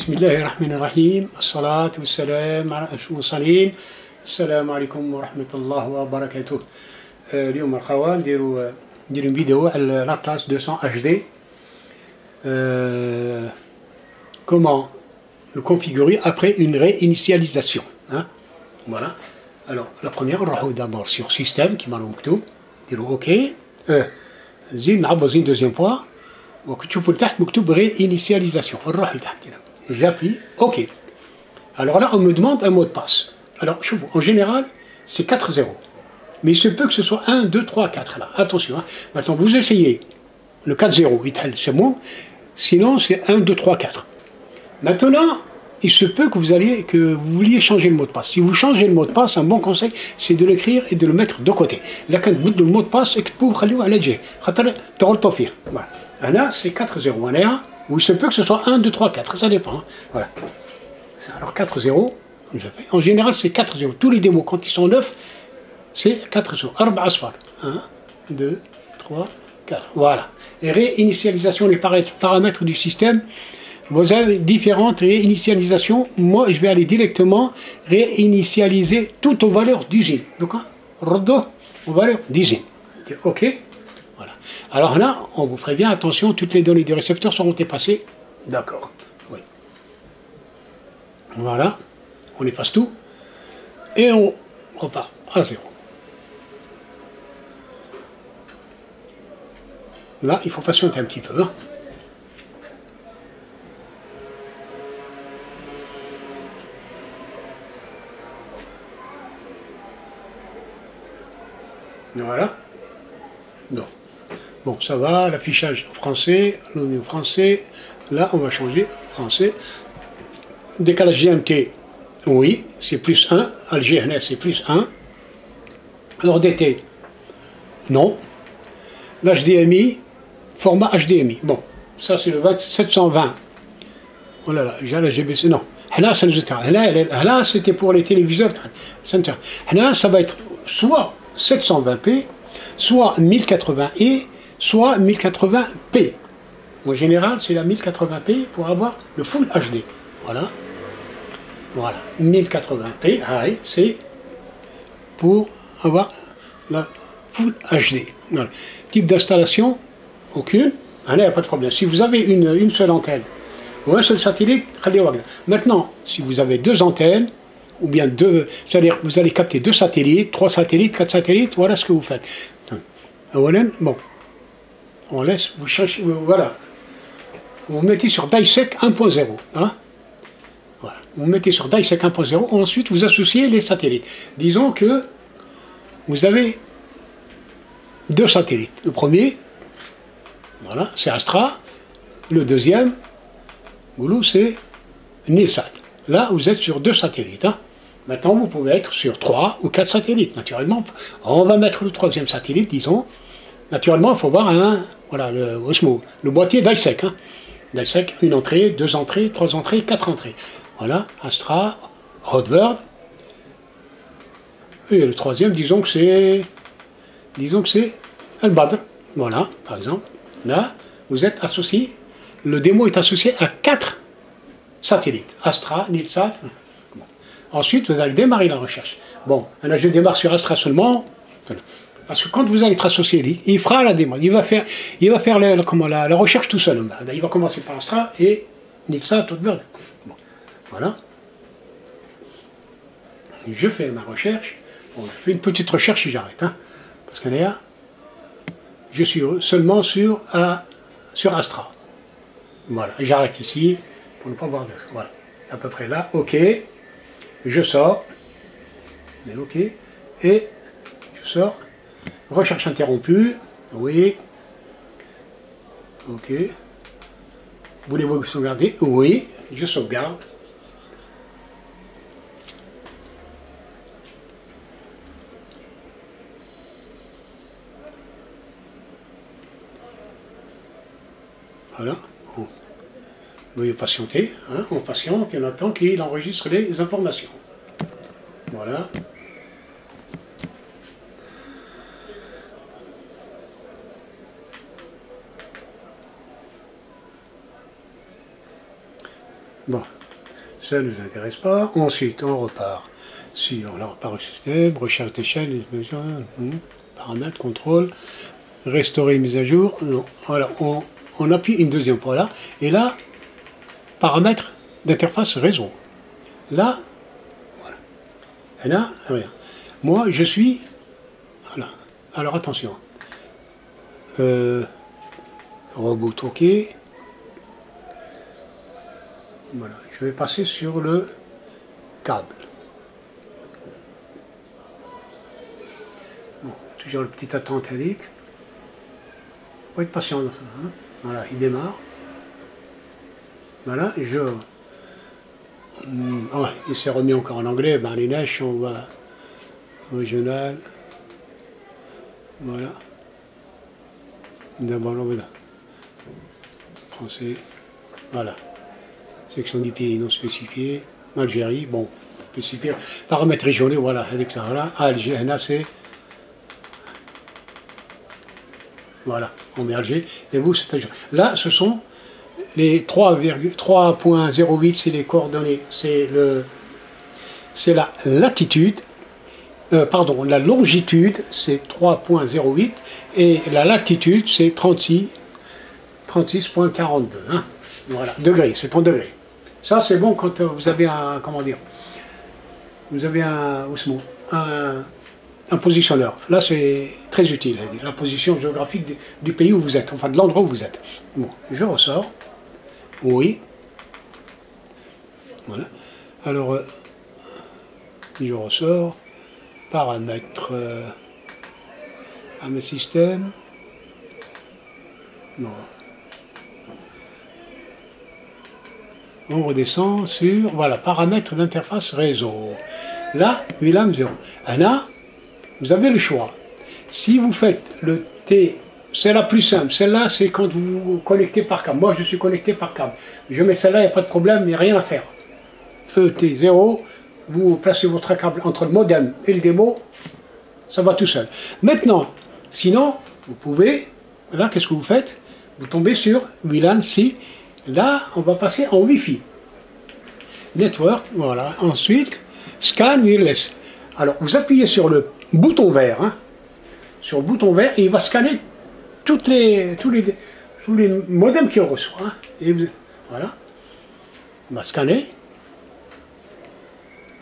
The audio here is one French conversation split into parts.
بسم الله الرحمن الرحيم الصلاة والسلام على أشرف المرسلين السلام عليكم ورحمة الله وبركاته. اليوم الأخوة نديرو فيديو على l'Atlas 200 HD. Comment le configurer après une réinitialisation, hein? Voilà. Alors la première, on va d'abord sur système qui m'a مكتوب نديرو OK. زين نعبو زين deuxième fois. وتشوفوا لتحت مكتوب réinitialisation. نروح لتحت هنا. J'appuie OK. Alors là, on me demande un mot de passe. Alors, en général, c'est 4 0. Mais il se peut que ce soit 1, 2, 3, 4 là. Attention. Hein. Maintenant, vous essayez le 4 0. C'est bon. Sinon, c'est 1, 2, 3, 4. Maintenant, il se peut que vous vouliez changer le mot de passe. Si vous changez le mot de passe, un bon conseil, c'est de l'écrire et de le mettre de côté. Là, quand vous le mot de passe, vous خلوه على جهة. خاطر تغلطوا فيه. Voilà. Là, c'est 4 0. Ou il se peut que ce soit 1, 2, 3, 4. Ça dépend. Hein. Voilà. Alors 4 0. En général, c'est 4 0. Tous les démos, quand ils sont neufs, c'est 4 0. 4 أصفار. 1, 2, 3, 4. Voilà. Et réinitialisation, les paramètres du système. Vous avez différentes réinitialisations. Moi, je vais aller directement réinitialiser tout aux valeurs d'usine. Donc, aux valeurs d'usine. OK. Voilà. Alors là, on vous prévient, attention, toutes les données du récepteur seront effacées. D'accord. Oui. Voilà. On efface tout. Et on repart à 0. Là, il faut patienter un petit peu. Hein. Voilà. Non. Bon, ça va, l'affichage en français, on est au français. Là, on va changer français. Décalage GMT, oui, c'est plus 1. Alger, c'est plus 1. Alors DT, non. L'HDMI, format HDMI. Bon, ça c'est le 720. Oh là là, j'ai la GBC, non. Là, c'était pour les téléviseurs. Là, ça va être soit 720p, soit 1080i, soit 1080p. En général, c'est la 1080p pour avoir le Full HD. Voilà. Voilà. 1080p, c'est pour avoir la Full HD. Voilà. Type d'installation, aucune. Là, il n'y a pas de problème. Si vous avez une seule antenne ou un seul satellite, maintenant, si vous avez deux antennes, ou bien deux, c'est-à-dire vous allez capter 2 satellites, 3 satellites, 4 satellites, voilà ce que vous faites. Bon, on laisse, vous cherchez, voilà. Vous mettez sur DISEC 1.0. Hein? Voilà. Vous mettez sur DISEC 1.0, ensuite vous associez les satellites. Disons que vous avez 2 satellites. Le premier, voilà, c'est Astra. Le deuxième, Goulou, c'est Nilsat. Là, vous êtes sur 2 satellites. Hein? Maintenant, vous pouvez être sur 3 ou 4 satellites. Naturellement, on va mettre le 3e satellite, disons. Naturellement, il faut voir le boîtier DISEC. Hein? DISEC, 1 entrée, 2 entrées, 3 entrées, 4 entrées. Voilà, Astra, Hotbird. Et le 3e, disons que c'est El Badr. Voilà, par exemple. Là, vous êtes associé, le démo est associé à 4 satellites. Astra, Nilsat. Bon. Ensuite, vous allez démarrer la recherche. Bon, là, je démarre sur Astra seulement. Parce que quand vous allez être associé, il fera la démarche. Il va faire la recherche tout seul. Il va commencer par Astra et Nilsat, Hotbird. Bon. Voilà. Je fais ma recherche. Bon, je fais une petite recherche et j'arrête. Hein, parce que là, je suis seulement sur Astra. Voilà, j'arrête ici pour ne pas voir de. Voilà, à peu près là. OK. Je sors. Mais OK. Et je sors. Recherche interrompue. Oui. OK. Voulez-vous sauvegarder? Oui. Je sauvegarde. Voilà. Bon. Veuillez patienter. Hein, on patiente et on attend qu'il enregistre les informations. Voilà. Bon, ça ne nous intéresse pas. Ensuite, on repart sur la repart au système, recherche des chaînes, paramètres, contrôle, restaurer mise à jour. Non. Voilà, on appuie une deuxième fois là. Et là, paramètres d'interface réseau. Là, voilà. Et là, rien. Moi, je suis... Voilà. Alors, attention. Reboot OK. Voilà. Je vais passer sur le câble. Bon, toujours le petit attente indique. Faut être patient. Hein. Voilà, il démarre. Voilà, ouais, il s'est remis encore en anglais. Ben, les neiges, on va régional. Voilà. D'abord, voilà. Français. Voilà. Section du pays non spécifié. Algérie, bon, spécifié. Paramètres régionaux, voilà. Là, Alger, là, c'est. Voilà, on met Alger. Et vous, c'est Alger. Là, ce sont les 3,08, c'est les coordonnées. C'est la latitude. Pardon, la longitude, c'est 3,08. Et la latitude, c'est 36,42. Hein. Voilà, degrés, c'est en degrés. Ça, c'est bon quand vous avez un, comment dire, vous avez un positionneur. Là, c'est très utile, la position géographique du pays où vous êtes, enfin de l'endroit où vous êtes. Bon, je ressors. Oui. Voilà. Alors, je ressors. Paramètres. Paramètres système. Non. On redescend sur, voilà, paramètres d'interface réseau. Là, WLAN 0. Là, vous avez le choix. Si vous faites le T, c'est la plus simple. Celle-là, c'est quand vous vous connectez par câble. Moi, je suis connecté par câble. Je mets celle-là, il n'y a pas de problème, il n'y a rien à faire. ET0, vous placez votre câble entre le modem et le démo, ça va tout seul. Maintenant, sinon, vous pouvez, là, qu'est-ce que vous faites? Vous tombez sur WLAN, si. Là, on va passer en Wi-Fi. Network, voilà. Ensuite, Scan Wireless. Alors, vous appuyez sur le bouton vert, hein, sur le bouton vert, et il va scanner tous les modems qu'il reçoit. Hein, et voilà. Il va scanner.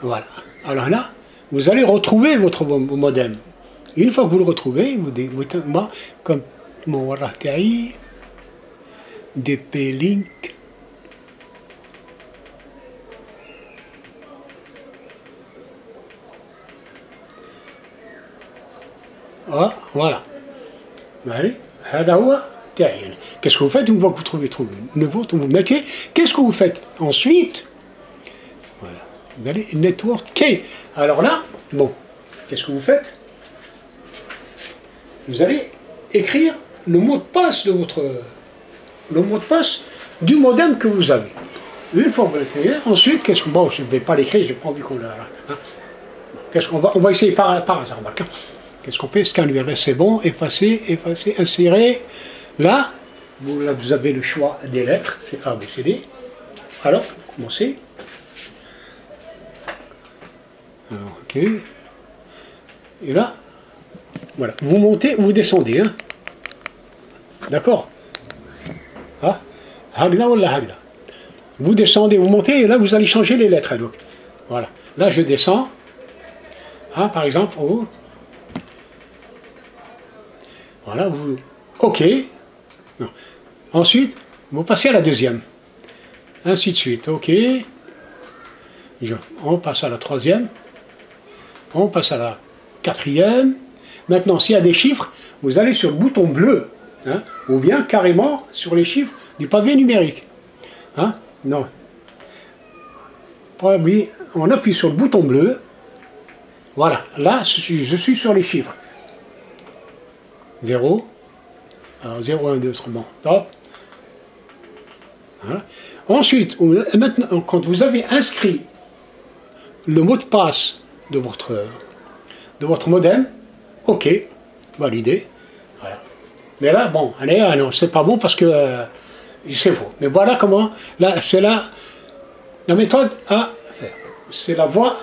Voilà. Alors là, vous allez retrouver votre modem. Une fois que vous le retrouvez, vous dites, moi, comme mon RTI, DP-Link. Ah, voilà. Allez, qu'est-ce que vous faites une fois que vous trouvez vous mettez, qu'est-ce que vous faites ensuite? Voilà. Vous allez Network Key. Alors là, bon, qu'est-ce que vous faites? Vous allez écrire le mot de passe de votre... le mot de passe du modem que vous avez. Une fois que vous l'écrivez, ensuite, qu'est-ce que... Bon, je ne vais pas l'écrire, je n'ai pas envie qu'on l'a... Hein. Qu'est-ce qu'on va... On va essayer par hasard, hein. Qu'est-ce qu'on fait? Scan wireless, c'est bon, effacer, effacer, insérer. Là, vous avez le choix des lettres, c'est A, B, C, D. Alors, commencez. Alors, ok. Et là, voilà. Vous montez ou vous descendez, hein. D'accord? Ah, Hagla ou la Hagla. Vous descendez, vous montez, et là, vous allez changer les lettres. Donc, voilà. Là, je descends. Ah, par exemple, oh. Voilà, vous... OK. Non. Ensuite, vous passez à la deuxième. Ainsi de suite. OK. On passe à la troisième. On passe à la quatrième. Maintenant, s'il y a des chiffres, vous allez sur le bouton bleu. Hein, ou bien carrément sur les chiffres du pavé numérique. Hein, non. Oui, on appuie sur le bouton bleu. Voilà. Là, je suis sur les chiffres. 0, alors 0, 1, 2, 3, bon, top. Voilà. Ensuite, maintenant, quand vous avez inscrit le mot de passe de votre modem, OK, validé. Voilà. Mais là, bon, allez, non, c'est pas bon parce que c'est faux. Mais voilà comment, là, c'est là, la méthode à faire. C'est la voie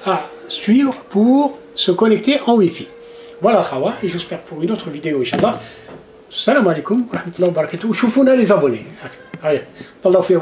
à suivre pour se connecter en Wi-Fi. Voilà, Khawa, et j'espère pour une autre vidéo, Inch'Allah. Salam alaikum wa rahmatullahi wa barakatuh. Choufouna les abonnés. Allez, Allah fait